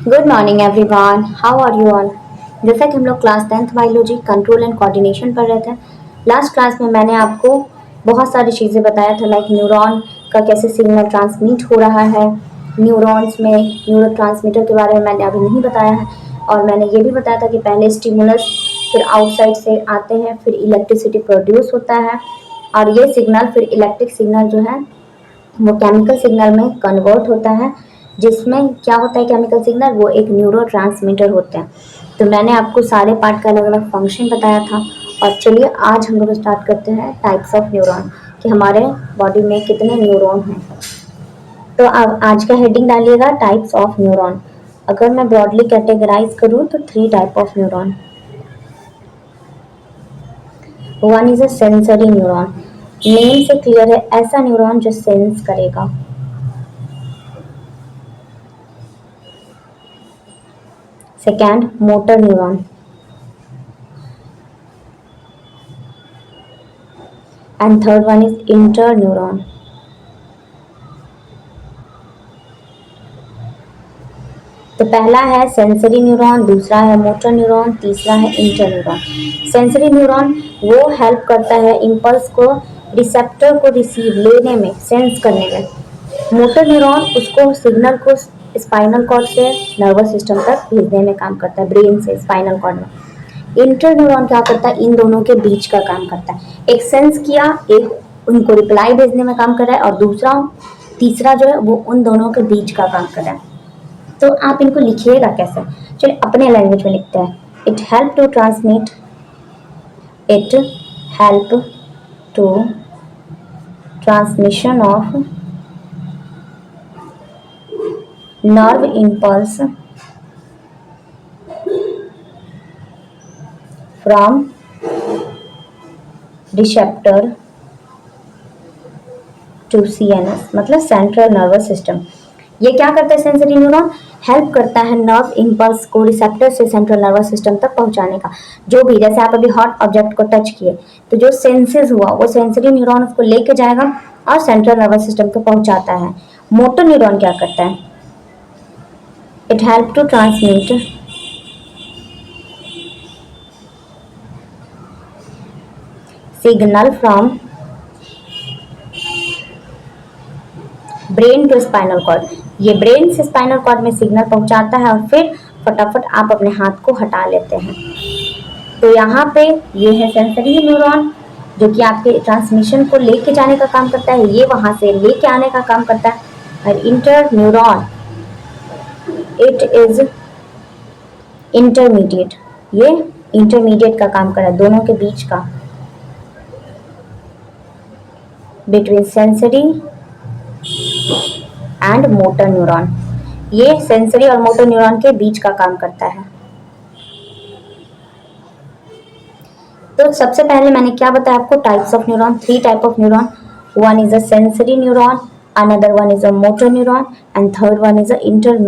Good morning everyone, how are you all. जैसा कि हम लोग class 10th biology control and coordination पढ़ रहे थे। लास्ट क्लास में मैंने आपको बहुत सारी चीज़ें बताया था, लाइक न्यूरॉन का कैसे सिग्नल ट्रांसमिट हो रहा है। न्यूरॉन्स में न्यूरोट्रांसमीटर के बारे में मैंने अभी नहीं बताया है। और मैंने ये भी बताया था कि पहले स्टिमुलस फिर आउटसाइड से आते हैं, फिर इलेक्ट्रिसिटी प्रोड्यूस होता है और ये सिग्नल फिर इलेक्ट्रिक सिग्नल जो है वो केमिकल सिग्नल में कन्वर्ट होता है। जिसमें क्या होता है, केमिकल सिग्नल वो एक न्यूरोट्रांसमीटर होते हैं। तो मैंने आपको सारे पार्ट का अलग अलग फंक्शन बताया था। और चलिए आज हम लोग स्टार्ट करते हैं टाइप्स ऑफ न्यूरॉन, कि हमारे बॉडी में कितने न्यूरॉन हैं। तो अब आज का हेडिंग डालिएगा टाइप्स ऑफ न्यूरॉन। अगर मैं ब्रॉडली कैटेगराइज करूँ तो 3 type of neuron. One is a sensory neuron. Name से क्लियर है, ऐसा न्यूरॉन जो सेंस करेगा। Second, motor neuron. And third one is inter neuron. तो पहला है सेंसरी न्यूरॉन, दूसरा है मोटर न्यूरॉन, तीसरा है इंटर न्यूरॉन। सेंसरी न्यूरॉन वो हेल्प करता है इम्पल्स को रिसेप्टर को रिसीव लेने में, सेंस करने में। मोटर न्यूरॉन उसको सिग्नल को स्पाइनल कॉर्ड से नर्वस सिस्टम तक भेजने में काम करता है, ब्रेन से स्पाइनल कॉर्ड में। इंटर न्यूरॉन क्या करता है, इन दोनों के बीच का काम करता है। एक सेंस किया, एक उनको रिप्लाई भेजने में काम कर रहा है, और दूसरा तीसरा जो है वो उन दोनों के बीच का काम कर रहा है। तो आप इनको लिखिएगा कैसे, चलिए अपने लैंग्वेज में लिखते हैं। It help to transmit, it help to transmission of nerve impulse from receptor to CNS, मतलब सेंट्रल नर्वस सिस्टम। ये क्या करता है सेंसरी न्यूरॉन, हेल्प करता है नर्व इम्पल्स को रिसेप्टर से सेंट्रल नर्वस सिस्टम तक पहुंचाने का। जो भी, जैसे आप अभी हॉट ऑब्जेक्ट को टच किए तो जो सेंसेस हुआ वो सेंसरी न्यूरॉन उसको लेके जाएगा और सेंट्रल नर्वस सिस्टम को पहुंचाता है। मोटर न्यूरॉन क्या करता है, it help to transmit signal from brain to spinal cord. ये ब्रेन से स्पाइनल कॉर्ड में सिग्नल पहुंचाता है और फिर फटाफट आप अपने हाथ को हटा लेते हैं। तो यहाँ पे ये है सेंसरी न्यूरॉन जो कि आपके ट्रांसमिशन को लेके जाने का काम करता है, ये वहां से लेके आने का काम करता है। और inter neuron, it is intermediate, ये इंटरमीडिएट का काम कर रहा है, दोनों के बीच का, between sensory and motor neuron. ये सेंसरी और मोटर न्यूरॉन के बीच का काम करता है। तो सबसे पहले मैंने क्या बताया आपको, types of neuron, 3 type of neuron. One is a sensory neuron, another one is a motor neuron and third one is a inter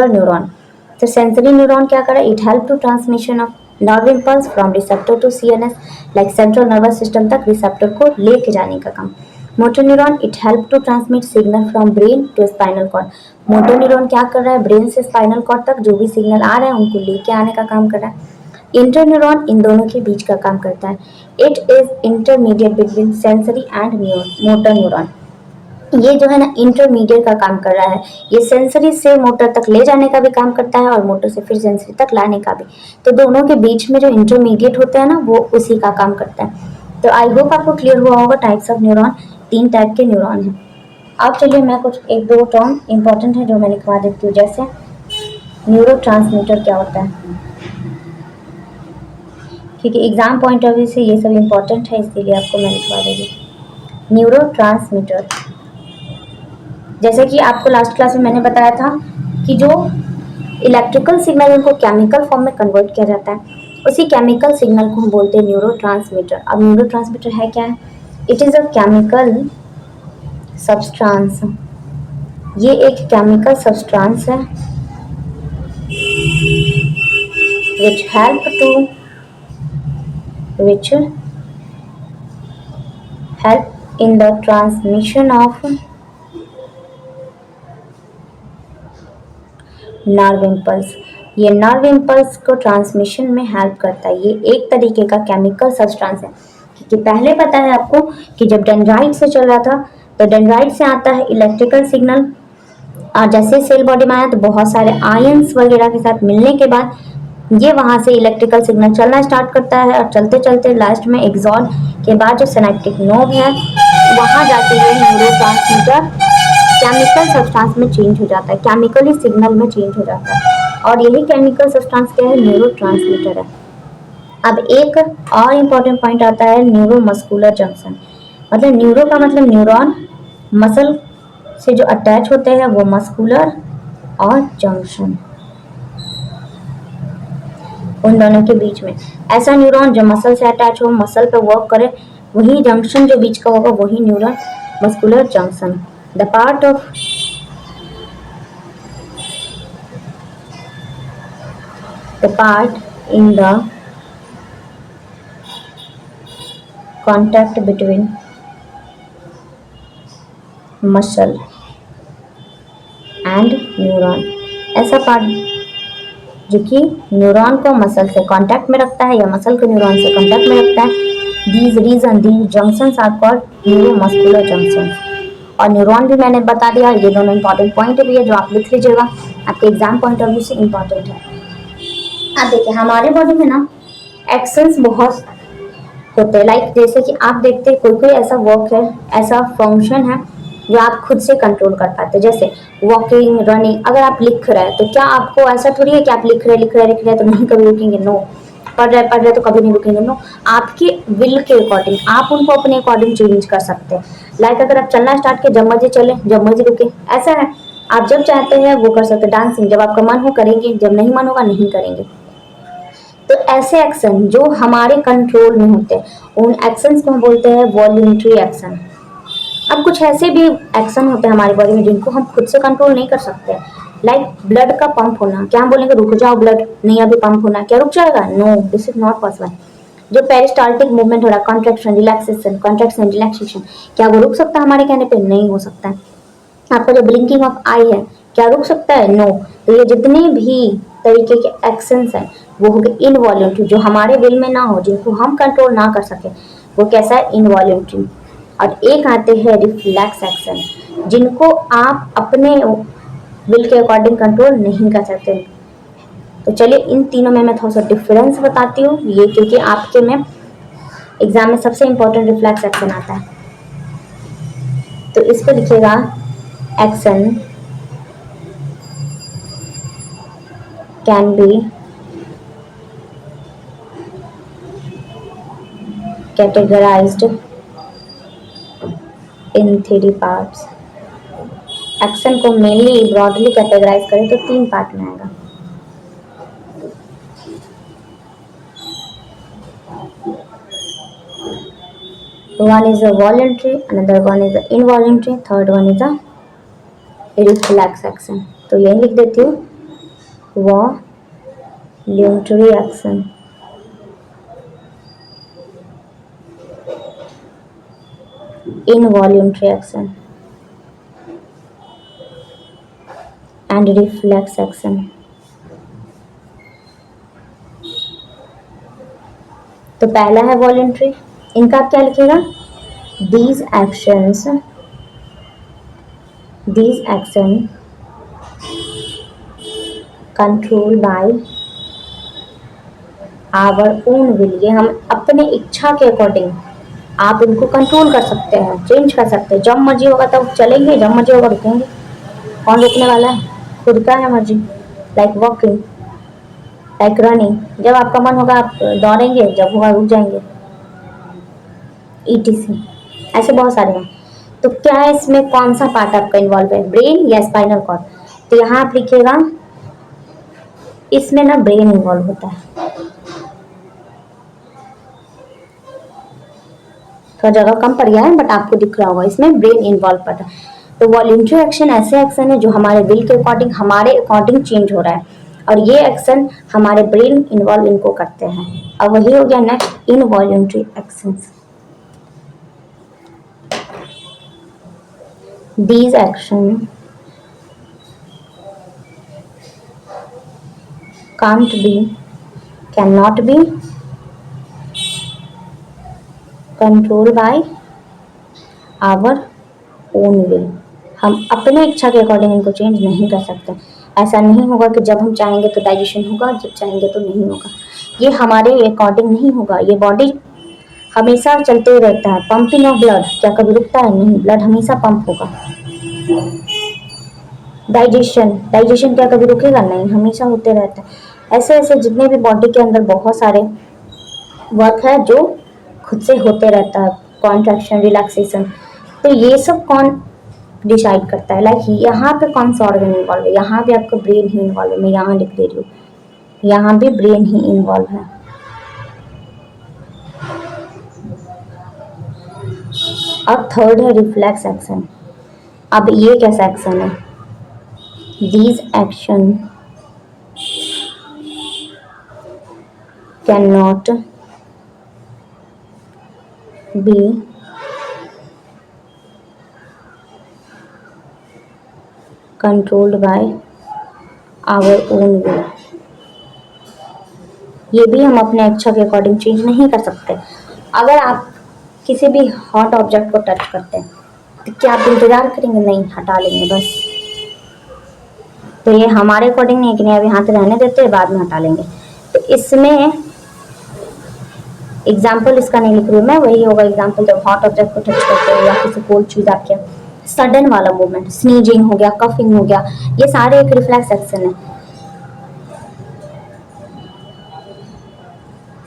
neuron. तो सेंसरी न्यूरॉन क्या करे, it help to transmission of nerve impulse from receptor to CNS, like central nervous system तक receptor को लेके जाने का काम। Motor neuron, it help to transmit signal from brain to spinal cord. Motor neuron क्या कर रहा है, ब्रेन से स्पाइनल कॉर्ड तक जो भी सिग्नल आ रहा है उनको लेके आने का काम कर रहा है। इंटर न्यूरॉन इन दोनों के बीच का काम करता है। It is intermediate between sensory and motor neuron. ये जो है ना इंटरमीडिएट का काम कर रहा है, ये सेंसरी से मोटर तक ले जाने का भी काम करता है और मोटर से फिर सेंसरी तक लाने का भी। तो दोनों के बीच में जो इंटरमीडिएट होता है ना, वो उसी का काम करता है। तो आई होप आपको क्लियर हुआ होगा टाइप्स ऑफ न्यूरॉन, 3 टाइप के न्यूरॉन हैं। अब चलिए मैं कुछ एक दो टर्म इंपॉर्टेंट है जो मैं लिखवा देती हूँ, जैसे न्यूरो क्या होता है, क्योंकि एग्जाम पॉइंट ऑफ व्यू से ये सब इम्पोर्टेंट है, इसीलिए आपको मैं लिखवा देगी। न्यूरो, जैसे कि आपको लास्ट क्लास में मैंने बताया था कि जो इलेक्ट्रिकल सिग्नल उनको केमिकल फॉर्म में कन्वर्ट किया जाता है, उसी केमिकल सिग्नल को हम बोलते हैं न्यूरो। अब न्यूरो है क्या है, it is a chemical substance. ये एक केमिकल सब्सटेंस है which help to which help in the transmission of nerve impulse, ये नर्व इम्पल्स को ट्रांसमिशन में हेल्प करता है। ये एक तरीके का केमिकल सब्सटेंस है, क्योंकि पहले पता है आपको कि जब डेंड्राइट से चल रहा था, तो डेंड्राइट से आता है इलेक्ट्रिकल सिग्नल, और जैसे सेल बॉडी में आया तो बहुत सारे आयंस वगैरह के साथ मिलने के बाद ये वहां से इलेक्ट्रिकल सिग्नल चलना स्टार्ट करता है, और चलते चलते लास्ट में एक्सॉन के बाद जो सिनेप्टिक नोड है वहां जाके ये न्यूरोट्रांसमीटर केमिकल सब्सटेंस में चेंज हो जाता है, केमिकली सिग्नल में चेंज हो जाता है, और यही केमिकल सब्सटेंस क्या है, न्यूरोट्रांसमीटर है। अब एक और इम्पोर्टेंट पॉइंट आता है न्यूरोमस्कुलर जंक्शन। मतलब न्यूरो का मतलब न्यूरॉन, मसल से जो अटैच होते हैं वो मस्कुलर, और जंक्शन उन दोनों के बीच में ऐसा न्यूरॉन जो मसल से अटैच हो, मसल पे वर्क करे, वही जंक्शन जो बीच का होगा वही neuron muscular junction. The part of the part in the contact between muscle and neuron, ऐसा पार्ट जो कि न्यूरॉन को मसल से कांटेक्ट में रखता है या मसल को न्यूरॉन से कांटेक्ट में रखता है। These junctions are called neuromuscular junctions. और न्यूरॉन भी मैंने बता दिया, ये दोनों इंपॉर्टेंट पॉइंट भी है जो आप लिख लीजिएगा, आपके एग्जाम पॉइंट ऑफ व्यू से इंपॉर्टेंट है। अब देखिए हमारे बॉडी में ना एक्शंस बहुत होते हैं, लाइक जैसे कि आप देखते हैं कोई कोई ऐसा वर्क है, ऐसा फंक्शन है जो आप खुद से कंट्रोल कर पाते हैं, जैसे वॉकिंग, रनिंग। अगर आप लिख रहे हैं तो क्या आपको ऐसा थोड़ी है कि आप लिख रहे तो नहीं कभी रुकेंगे, नो। पढ़ रहे तो कभी नहीं रुकेंगे, नो। आपके विल के अकॉर्डिंग आप उनको अपने अकॉर्डिंग चेंज कर सकते हैं। लाइक अगर आप चलना स्टार्ट किए, जब मर्जी चले जब मर्जी रुके, ऐसा है। आप जब चाहते हैं वो कर सकते हैं, डांसिंग जब आपका मन हो करेंगे, जब नहीं मन होगा नहीं करेंगे। तो ऐसे एक्शन जो हमारे कंट्रोल में होते हैं उन एक्शंस को हम बोलते हैं वॉल्यूंटरी एक्शन। अब कुछ ऐसे भी एक्शन होते हैं हमारी बॉडी में जिनको हम खुद से कंट्रोल नहीं कर सकते, लाइक ब्लड का पंप होना। क्या हम बोलेंगे रुक जाओ ब्लड, नहीं अभी पंप होना, क्या रुक जाएगा? No, this is not possible. जो पेरिस्टाल्टिक मूवमेंट हो रहा है, कॉन्ट्रैक्शन रिलैक्सेशन, क्या वो रुक सकता है हमारे कहने पे? नहीं हो सकता है। आपका जो ब्लिंकिंग ऑफ आई है, क्या रुक सकता है? नो। तो ये जितने भी तरीके के एक्शंस हैं वो हो गए इनवॉल्यूंटरी, जो हमारे विल में ना हो, जिनको हम कंट्रोल ना कर सके, वो कैसा है? इनवॉल्यूंटरी। और एक आते हैं रिफ्लेक्स एक्शन, जिनको आप अपने विल के अकॉर्डिंग कंट्रोल नहीं कर सकते। तो चलिए इन तीनों में मैं थोड़ा सा डिफरेंस बताती हूँ, ये क्योंकि आपके में एग्जाम में सबसे इंपॉर्टेंट रिफ्लेक्स एक्शन आता है। तो इस पर लिखिएगा action can B categorized in three parts। Action को मेनली ब्रॉडली कैटेगराइज करें तो तीन पार्ट में आएगा। One is a voluntary, another one is a involuntary, third one is a reflex action। तो यही लिख देती हूँ, voluntary action, involuntary action and reflex action। तो पहला है वॉलेंट्री, इनका आप क्या लिखेगा? These action control by our own will. ये हम अपने इच्छा के अकॉर्डिंग आप इनको कंट्रोल कर सकते हैं, चेंज कर सकते हैं। जब मर्जी होगा तब चलेंगे, जब मर्जी होगा रुकेंगे। कौन रोकने वाला है? खुद का है मर्जी। लाइक वॉकिंग, लाइक रनिंग, जब आपका मन होगा आप दौड़ेंगे, जब होगा रुक जाएंगे, ईटीसी। ऐसे बहुत सारे हैं। तो क्या है इसमें, कौन सा पार्ट आपका इन्वॉल्व है, ब्रेन या स्पाइनल कॉर्ड? तो यहाँ आप लिखिएगा इसमें ना ब्रेन इन्वॉल्व होता है। थोड़ा जगह कम पड़ गया है बट आपको दिख रहा होगा, इसमें ब्रेन इन्वॉल्व पड़ता है। तो वॉलेंट्री एक्शन ऐसे एक्शन है जो हमारे विल के अकॉर्डिंग, हमारे अकॉर्डिंग चेंज हो रहा है, और ये एक्शन हमारे ब्रेन इन्वॉल्व इनको करते हैं। अब वही हो गया next involuntary actions. These actions can't be, cannot be controlled by our own will. हम अपने इच्छा के अकॉर्डिंग इनको चेंज नहीं कर सकते। ऐसा नहीं होगा कि जब हम चाहेंगे तो डाइजेशन होगा, जब चाहेंगे तो नहीं होगा। ये हमारे अकॉर्डिंग नहीं होगा। ये बॉडी हमेशा चलते रहता है। पंपिंग ऑफ ब्लड क्या कभी रुकता है? नहीं, ब्लड हमेशा पंप होगा। डाइजेशन, डाइजेशन क्या कभी रुकेगा? नहीं, हमेशा होते रहता है। ऐसे ऐसे जितने भी बॉडी के अंदर बहुत सारे वर्क है जो खुद से होते रहता है। कॉन्ट्रैक्शन, रिलैक्सेशन, तो ये सब कौन डिसाइड करता है? लाइक यहाँ पे कौन सा ऑर्गन इन्वॉल्व है? यहाँ भी आपका ब्रेन ही इन्वॉल्व है। मैं यहाँ लिख दे रही हूँ, यहाँ भी ब्रेन ही इन्वॉल्व है। अब थर्ड है रिफ्लेक्स एक्शन। अब ये कैसा एक्शन है? These action can not be controlled by our own will. ये भी हम अपने इच्छा के अकॉर्डिंग चेंज नहीं कर सकते। अगर आप किसी भी हॉट ऑब्जेक्ट को टच करते हैं तो क्या आप इंतजार करेंगे? नहीं, हटा लेंगे बस। तो ये हमारे अकॉर्डिंग नहीं कि नहीं अभी हाथ रहने देते हैं, बाद में हटा लेंगे। तो इसमें एग्जाम्पल इसका नहीं लिख रही हूँ मैं, वही होगा एग्जाम्पल जब हॉट ऑब्जेक्ट को टच करते हो या किसी कोल्ड चीज आपके सडन वाला मूवमेंट, स्नीजिंग हो गया, कफिंग हो गया, ये सारे एक रिफ्लेक्स एक्शन है।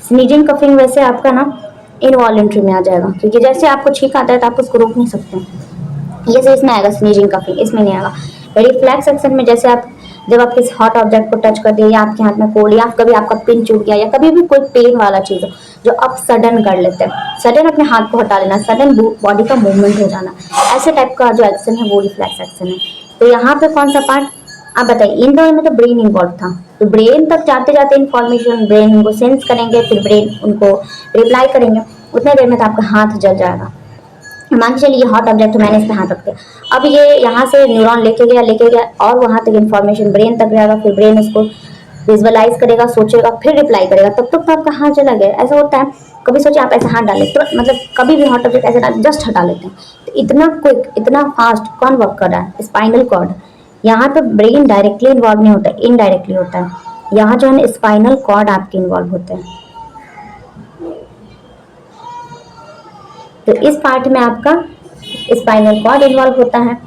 स्नीजिंग कफिंग वैसे आपका ना इनवॉलेंट्री में आ जाएगा, क्योंकि जैसे आपको छींक आता है तो आप उसको रोक नहीं सकते। ये से इसमें आएगा स्नीजिंग कफिंग, इसमें नहीं आएगा। रिफ्लेक्स एक्शन में जैसे आप जब आप किसी हॉट ऑब्जेक्ट को टच कर दिए या आपके हाथ में कोल्ड या कभी आपका पिन चुभ गया या कभी भी कोई पेन वाला चीज हो जो आप सडन कर लेते हैं, सडन अपने हाथ को हटा लेना, सडन बॉडी का मूवमेंट हो जाना, ऐसे टाइप का जो एक्शन है वो रिफ्लेक्स एक्शन है। तो यहाँ पे कौन सा पार्ट आप बताइए? इन दोनों में तो ब्रेन इन्वॉल्व था, तो ब्रेन तक जाते जाते इन्फॉर्मेशन ब्रेन उनको सेंस करेंगे, फिर ब्रेन उनको रिप्लाई करेंगे, उतने देर में तो आपका हाथ जल जाएगा। मान के चलिए हॉट ऑब्जेक्ट मैंने इस पे हाथ रख दिया, अब ये यहाँ से न्यूरॉन लेके गया और वहां तक इन्फॉर्मेशन ब्रेन तक जाएगा, फिर ब्रेन उसको विजुअलाइज करेगा, सोचेगा, फिर रिप्लाई करेगा, तब तक तो आपका हाथ चला गया। ऐसा होता है कभी सोचिए आप ऐसे हाथ डालें तो मतलब कभी भी हॉट ऑब्जेक्ट ऐसे जस्ट हटा लेते हैं, तो इतना क्विक इतना फास्ट कौन वर्क कर रहा है? Spinal cord. यहाँ पे ब्रेन डायरेक्टली इन्वॉल्व नहीं होता, इनडायरेक्टली होता है। यहाँ जो है स्पाइनल कॉर्ड आपके इन्वॉल्व होते हैं। तो इस पार्ट में आपका स्पाइनल कॉर्ड इन्वॉल्व होता है।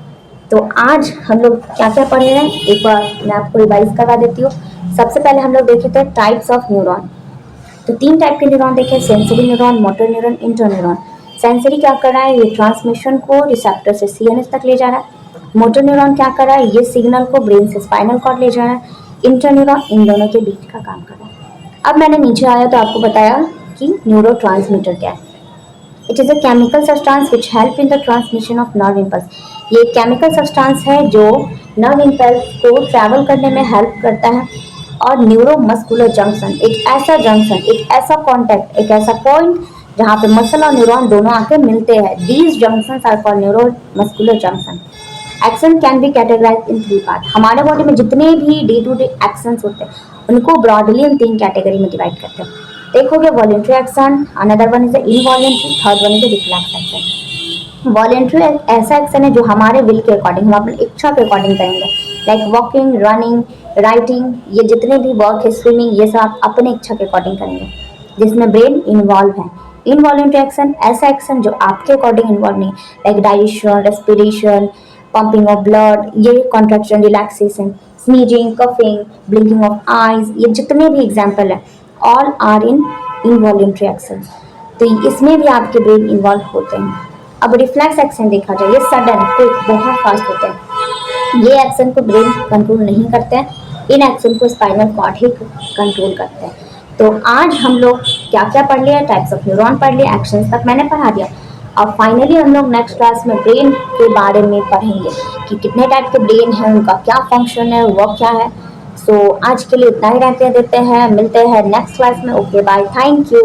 तो आज हम लोग क्या क्या पढ़े हैं एक बार मैं आपको रिवाइज करा देती हूँ। सबसे पहले हम लोग देखे थे टाइप्स ऑफ न्यूरॉन। तो 3 टाइप के न्यूरॉन देखे, sensory neuron, motor neuron, inter neuron. Sensory क्या कर रहा है? ये ट्रांसमिशन को रिसेप्टर से सीएनएस तक ले जा रहा है। मोटर न्यूरॉन क्या कर रहा है? ये सिग्नल को ब्रेन से स्पाइनल कॉर्ड ले जा रहा है। इंटर न्यूरॉन इन दोनों के बीच का काम कर रहा है। अब मैंने नीचे आया तो आपको बताया कि न्यूरोट्रांसमीटर क्या है। It is a chemical substance which help in the transmission of nerve impulse. ये एक केमिकल सब्सटेंस है जो नर्व इम्पल्स को ट्रैवल करने में हेल्प करता है। और न्यूरोमस्कुलर जंक्शन एक ऐसा जंक्शन, एक ऐसा कॉन्टैक्ट, एक ऐसा पॉइंट जहाँ पे मसल और न्यूरॉन दोनों आके मिलते हैं। These junctions are called neuromuscular junction. Action can be categorize in 3 part. हमारे बॉडी में जितने भी डे टू डे एक्शंस होते हैं उनको ब्रॉडली इन 3 कैटेगरी में डिवाइड करते हैं। एक हो गया voluntary action, another one is involuntary, third one is reflex action. Voluntary ऐसा एक्शन है जो हमारे विल के अकॉर्डिंग, हम अपनी इच्छा के अकॉर्डिंग करेंगे, लाइक वॉकिंग, रनिंग, राइटिंग, ये जितने भी वर्क है, स्विमिंग, ये सब आप अपने इच्छा के अकॉर्डिंग करेंगे जिसमें ब्रेन इन्वॉल्व है। इनवॉलेंट्री एक्शन ऐसा एक्शन जो आपके अकॉर्डिंग इन्वॉल्व नहीं, like digestion, respiration, pumping of blood, ये contraction, relaxation, sneezing, coughing, blinking of eyes, ये जितने भी एग्जाम्पल है all are in involuntary action. तो इसमें भी आपके ब्रेन इन्वॉल्व होते हैं। अब रिफ्लेक्स एक्शन देखा जाए, ये सडन क्विक बहुत फास्ट होते हैं। ये एक्शन को ब्रेन कंट्रोल नहीं करते हैं, इन एक्शन को स्पाइनल कॉर्ड ही कंट्रोल करते हैं। तो आज हम लोग क्या क्या पढ़ लिया? टाइप्स ऑफ न्यूरॉन पढ़ लिया, एक्शंस तक मैंने पढ़ा दिया। अब फाइनली हम लोग नेक्स्ट क्लास में ब्रेन के बारे में पढ़ेंगे कि कितने टाइप के ब्रेन है, उनका क्या फंक्शन है, वो क्या है। सो आज के लिए इतना ही रहते देते हैं, मिलते हैं नेक्स्ट क्लास में। Okay bye, thank you.